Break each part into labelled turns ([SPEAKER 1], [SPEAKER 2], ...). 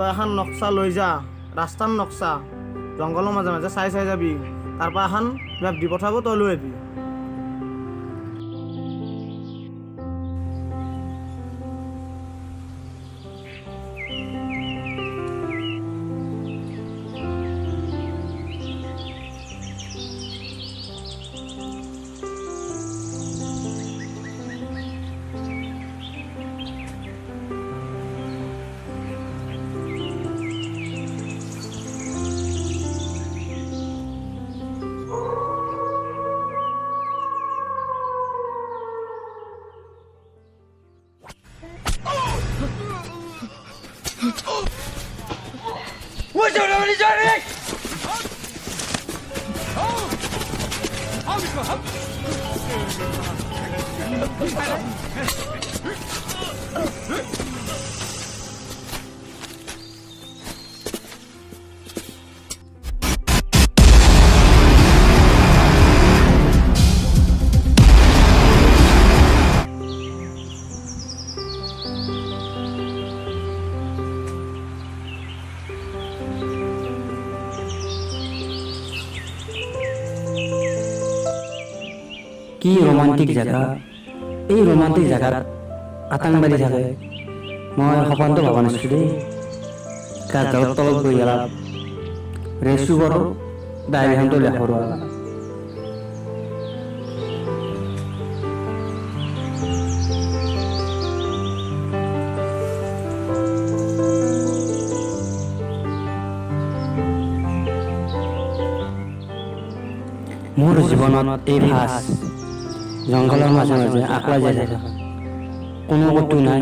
[SPEAKER 1] তই এখন নক্সা লৈ যা ৰাস্তাৰ নক্সা জংঘলৰ মাজে মাজে চাই যাবি তাৰপৰা এখন মেপ দি পঠাব তই লৈ আহিবি
[SPEAKER 2] What's your name, Johnny?
[SPEAKER 3] কি ৰোমান্টিক জাগা এই ৰোমান্টিক জাগাত আতংবাদী থাকে মই সপনটো ভাবা নাছিলো দেই গাছৰ তলত বহি অলপ ৰেচু কৰোঁ ডায়েৰীখনটো লেখোঁ মোৰ জীৱনত এই ভাস জংঘলৰ মাজে মাজে আকলা যাই থাকে কোনো কতো নাই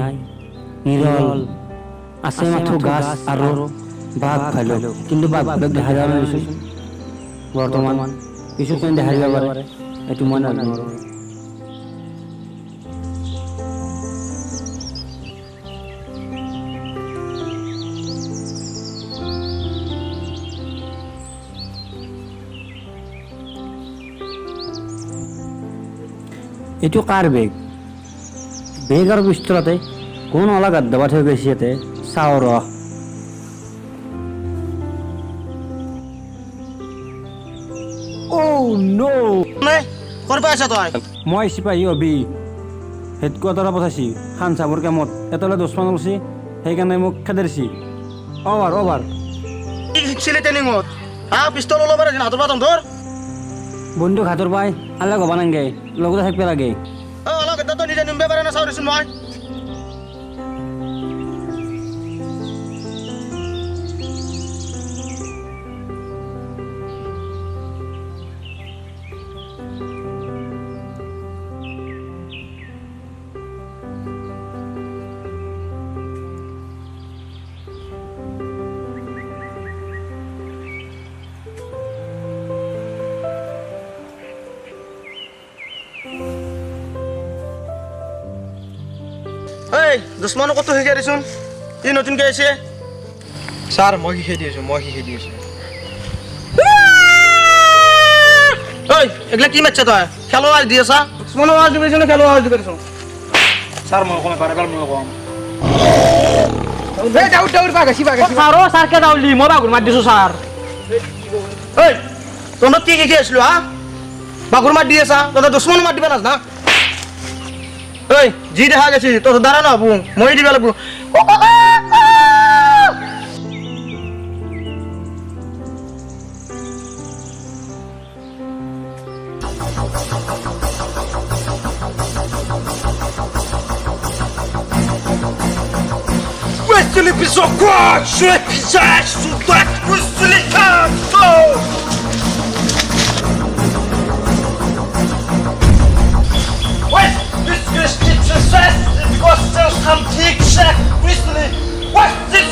[SPEAKER 3] নিৰল আছে মাথো গাছ আৰু বাঘ ভালুক কিন্তু বাঘ ভালুক দেখা যোৱা নাই বৰ্তমান কিছু কোন দেখা যাব পাৰে এইটো মই নাজানো এইটো কাৰ বেগ বেগ আৰু পিস্তলতে কোন অলপ গাদ্দাবা থৈ গৈছে ইয়াতে চাওঁ ৰ মই চিপাহী হবি হেডকোৱাৰ্টাৰত পঠাইছি খান চাবৰ কামত এটালৈ 10 মান উঠছি সেইকাৰণে মোক খেদাইছি অভাৰ বন্ধু হাতৰ পাই আল্লাহ গবা নাংগে লগতে থাকিব লাগে
[SPEAKER 1] দুশ্মন কত শিকাই দিছোন ই নতুনকে আহিছে
[SPEAKER 4] স্যার মই শিকাই দিয়েছো
[SPEAKER 1] ঐ এগুলা কি মারছ তই খেলো আজ দিয়েছা দুশ্মন আজ দিয়েছ না খেলো আজ দিয়েছ
[SPEAKER 4] স্যার মই কমে পারে মই কম
[SPEAKER 1] দাউড বাগাসি সারো সারকে দাউলি মই বাগুর মার দিছো স্যার ঐ তোমরা কি কি আসলো হ্যাঁ বাগুর মার দিয়েছা তোমরা দুশ্মন মার দিবে না ঐ জি দেখা গেছি তোর দ্বারা না হবো মই দিবে লাগবো
[SPEAKER 2] Questo l'episodio qua, c'è l'episodio su questo l'episodio. What's this